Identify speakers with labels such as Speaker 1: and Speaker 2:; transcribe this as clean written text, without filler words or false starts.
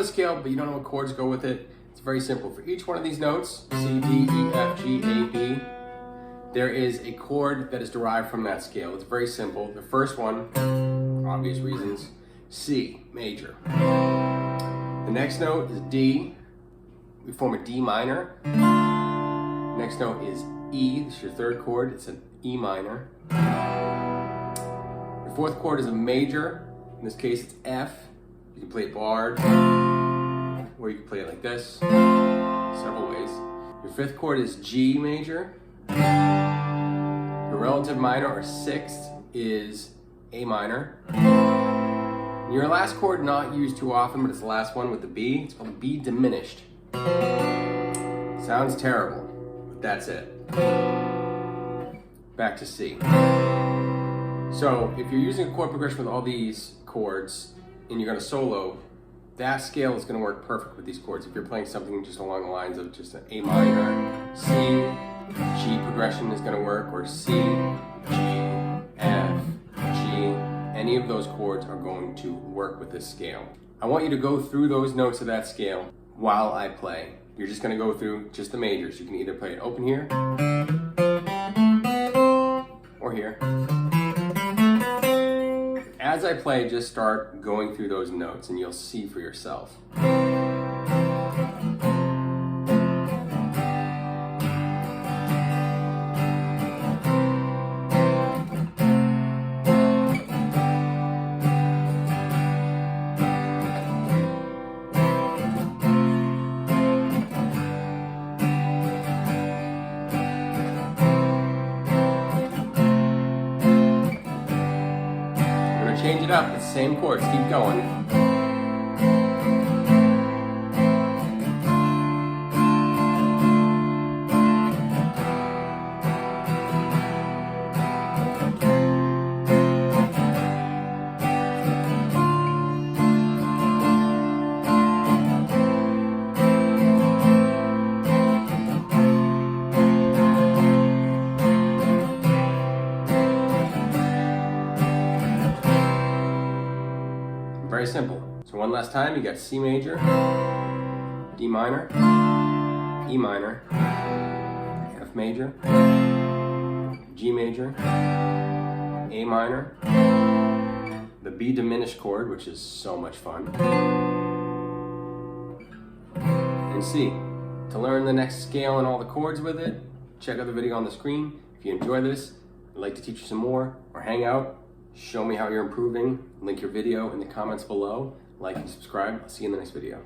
Speaker 1: a scale, but you don't know what chords go with it, it's very simple. For each one of these notes, C, D, E, F, G, A, B, there is a chord that is derived from that scale. It's very simple. The first one, for obvious reasons, C major. The next note is D. We form a D minor. Next note is E. This is your third chord. It's an E minor. Your fourth chord is a major. In this case, it's F. You can play it barred, or you can play it like this, several ways. Your fifth chord is G major. Your relative minor, or sixth, is A minor. And your last chord, not used too often, but it's the last one with the B. It's called the B diminished. Sounds terrible, but that's it. Back to C. So if you're using a chord progression with all these chords and you're going to solo, that scale is going to work perfect with these chords. If you're playing something just along the lines of just an A minor, C, G progression is going to work, or C, G, F, G, any of those chords are going to work with this scale. I want you to go through those notes of that scale while I play. You're just going to go through just the majors. You can either play it open here or here. As I play, just start going through those notes and you'll see for yourself. Change it up, it's the same chords, keep going. Very simple. So one last time, you got C major, D minor, E minor, F major, G major, A minor, the B diminished chord, which is so much fun, and C. To learn the next scale and all the chords with it, check out the video on the screen. If you enjoy this, I'd like to teach you some more, or hang out, show me how you're improving, link your video in the comments below, like and subscribe. I'll see you in the next video.